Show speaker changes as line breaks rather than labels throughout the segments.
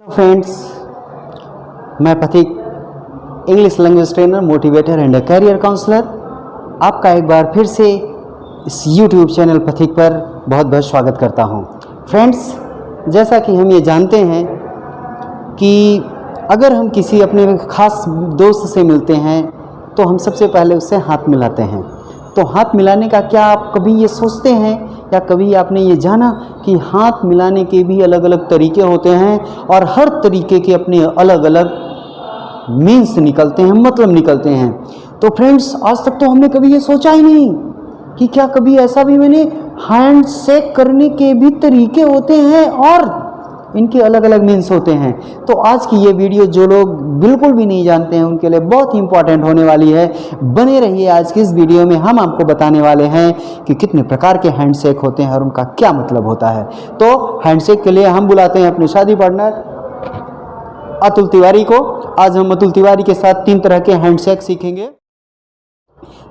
Friends, मैं Pathik, English language trainer, motivator and career counsellor, आपका एक बार फिर से इस YouTube चैनल पथिक पर बहुत बहुत स्वागत करता हूं। फ्रेंड्स, जैसा कि हम ये जानते हैं कि अगर हम किसी अपने ख़ास दोस्त से मिलते हैं तो हम सबसे पहले उससे हाथ मिलाते हैं। तो हाथ मिलाने का क्या आप कभी ये सोचते हैं या कभी आपने ये जाना कि हाथ मिलाने के भी अलग अलग तरीके होते हैं और हर तरीके के अपने अलग अलग मीन्स निकलते हैं, मतलब निकलते हैं। तो फ्रेंड्स, आज तक तो हमने कभी ये सोचा ही नहीं कि क्या कभी ऐसा भी मैंने हैंड शेक करने के भी तरीके होते हैं और इनके अलग अलग मीन्स होते हैं। तो आज की ये वीडियो जो लोग बिल्कुल भी नहीं जानते हैं उनके लिए बहुत ही इंपॉर्टेंट होने वाली है। बने रहिए। आज की इस वीडियो में हम आपको बताने वाले हैं कि कितने प्रकार के हैंडशेक होते हैं और उनका क्या मतलब होता है। तो हैंडशेक के लिए हम बुलाते हैं अपने शादी पार्टनर अतुल तिवारी को। आज हम अतुल तिवारी के साथ 3 तरह के हैंडशेक सीखेंगे।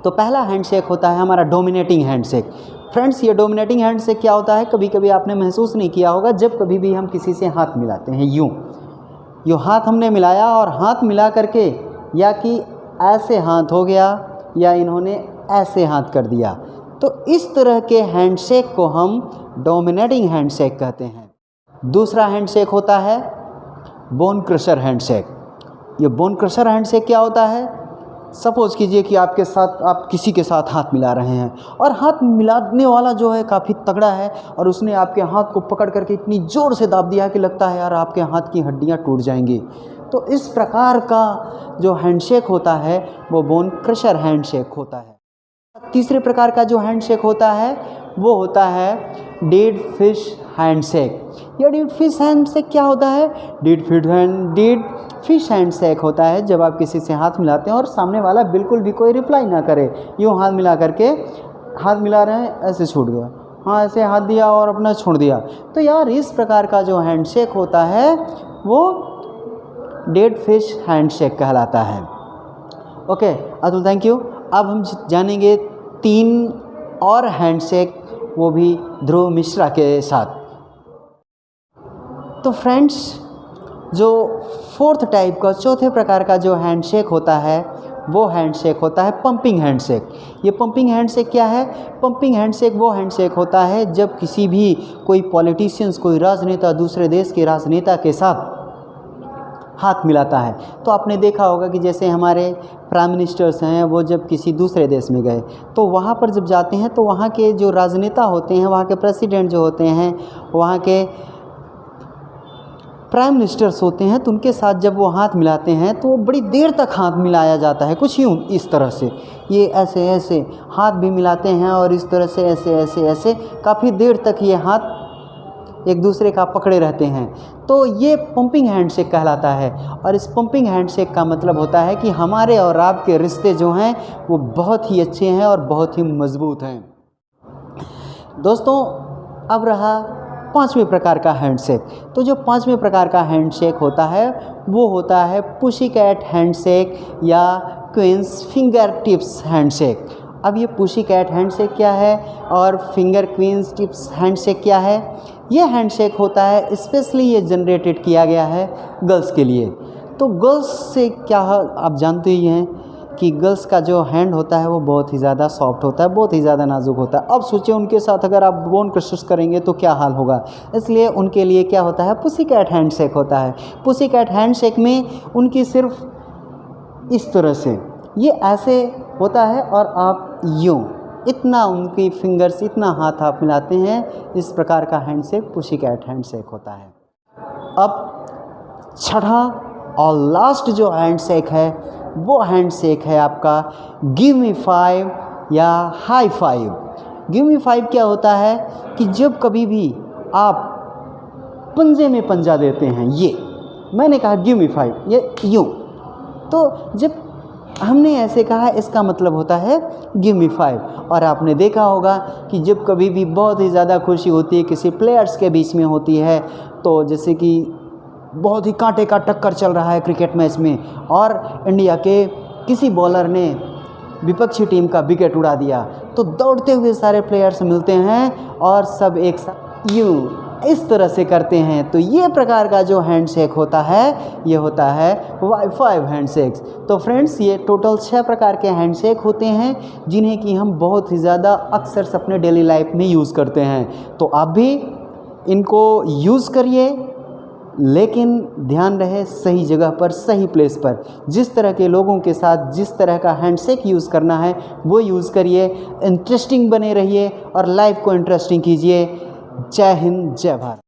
तो पहला हैंडशेक होता है हमारा डोमिनेटिंग हैंडशेक। फ्रेंड्स, ये डोमिनेटिंग हैंडशेक क्या होता है, कभी कभी आपने महसूस नहीं किया होगा। जब कभी भी हम किसी से हाथ मिलाते हैं, यूँ हाथ हमने मिलाया और हाथ मिला करके या कि ऐसे हाथ हो गया या इन्होंने ऐसे हाथ कर दिया, तो इस तरह के हैंडशेक को हम डोमिनेटिंग हैंडशेक कहते हैं। दूसरा हैंडशेक होता है बोन क्रशर हैंडशेक। ये बोन क्रशर हैंडशेक क्या होता है, सपोज कीजिए कि आप किसी के साथ हाथ मिला रहे हैं और हाथ मिलाने वाला जो है काफ़ी तगड़ा है और उसने आपके हाथ को पकड़ करके इतनी ज़ोर से दाब दिया कि लगता है यार आपके हाथ की हड्डियां टूट जाएंगी। तो इस प्रकार का जो हैंडशेक होता है वो बोन क्रशर हैंडशेक होता है। तीसरे प्रकार का जो हैंडशेक होता है वो होता है डेड फिश हैंडशेक। यह डेड फिश हैंडशेक क्या होता है, डेड फिश हैंडशेक होता है जब आप किसी से हाथ मिलाते हैं और सामने वाला बिल्कुल भी कोई रिप्लाई ना करे। यूँ हाथ मिला करके, हाथ मिला रहे हैं ऐसे छूट गया, हाँ ऐसे हाथ दिया और अपना छोड़ दिया। तो यार इस प्रकार का जो हैंडशेक होता है वो डेड फिश हैंडशेक कहलाता है। Okay Atul, thank you. अब हम जानेंगे 3 और हैंडशेक, वो भी ध्रुव मिश्रा के साथ। तो फ्रेंड्स, जो 4th टाइप का, चौथे प्रकार का जो हैंडशेक होता है वो हैंडशेक होता है पंपिंग हैंडशेक। ये पंपिंग हैंडशेक क्या है, पंपिंग हैंडशेक वो हैंडशेक होता है जब किसी भी कोई पॉलिटिशियंस, कोई राजनेता दूसरे देश के राजनेता के साथ हाथ मिलाता है। तो आपने देखा होगा कि जैसे हमारे प्राइम मिनिस्टर्स हैं, वो जब किसी दूसरे देश में गए तो वहाँ पर जब जाते हैं तो वहाँ के जो राजनेता होते हैं, वहाँ के प्रेसिडेंट जो होते हैं, वहाँ के प्राइम मिनिस्टर्स होते हैं, तो उनके साथ जब वो हाथ मिलाते हैं तो बड़ी देर तक हाथ मिलाया जाता है। कुछ यूँ इस तरह से, ये ऐसे ऐसे हाथ भी मिलाते हैं और इस तरह से ऐसे ऐसे ऐसे काफ़ी देर तक ये हाथ एक दूसरे का पकड़े रहते हैं। तो ये पंपिंग हैंडशेक कहलाता है। और इस पंपिंग हैंडशेक का मतलब होता है कि हमारे और आपके रिश्ते जो हैं वो बहुत ही अच्छे हैं और बहुत ही मज़बूत हैं। दोस्तों, अब रहा 5वें प्रकार का हैंडशेक। तो जो 5वें प्रकार का हैंडशेक होता है वो होता है पुशी कैट हैंडशेक या क्वींस फिंगर टिप्स हैंडशेक। अब ये पुशी कैट हैंडशेक क्या है और फिंगर क्वींस टिप्स हैंडशेक क्या है, ये हैंडशेक होता है स्पेशली ये जनरेटेड किया गया है गर्ल्स के लिए। तो गर्ल्स से क्या है, आप जानते ही हैं कि गर्ल्स का जो हैंड होता है वो बहुत ही ज़्यादा सॉफ्ट होता है, बहुत ही ज़्यादा नाजुक होता है। अब सोचिए उनके साथ अगर आप बोन क्रशर्स करेंगे तो क्या हाल होगा। इसलिए उनके लिए क्या होता है, पुसी कैट हैंडशेक होता है। पुसी कैट हैंडशेक में उनकी सिर्फ इस तरह से ये ऐसे होता है और आप यूँ इतना उनकी फिंगर्स, इतना हाथ आप मिलाते हैं। इस प्रकार का हैंडशेक पुशी कैट हैंडशेक होता है। अब छठा और लास्ट जो हैंडशेक है वो हैंडशेक है आपका गिव मी 5 या हाई 5। गिव मी 5 क्या होता है कि जब कभी भी आप पंजे में पंजा देते हैं, ये मैंने कहा गिव मी 5, ये यूँ, तो जब हमने ऐसे कहा इसका मतलब होता है गिव मी 5। और आपने देखा होगा कि जब कभी भी बहुत ही ज़्यादा खुशी होती है किसी प्लेयर्स के बीच में होती है, तो जैसे कि बहुत ही कांटे का टक्कर चल रहा है क्रिकेट मैच में और इंडिया के किसी बॉलर ने विपक्षी टीम का विकेट उड़ा दिया, तो दौड़ते हुए सारे प्लेयर्स मिलते हैं और सब एक साथ यूँ इस तरह से करते हैं। तो ये प्रकार का जो हैंडशेक होता है ये होता है Y5 हैंडशेक्स। तो फ्रेंड्स ये टोटल 6 प्रकार के हैंडशेक होते हैं जिन्हें कि हम बहुत ही ज़्यादा अक्सर अपने डेली लाइफ में यूज़ करते हैं। तो आप भी इनको यूज़ करिए, लेकिन ध्यान रहे सही जगह पर, सही प्लेस पर। जिस तरह के लोगों के साथ जिस तरह का हैंडशेक यूज़ करना है वो यूज़ करिए। इंटरेस्टिंग बने रहिए और लाइफ को इंटरेस्टिंग कीजिए। जय हिंद, जय भारत।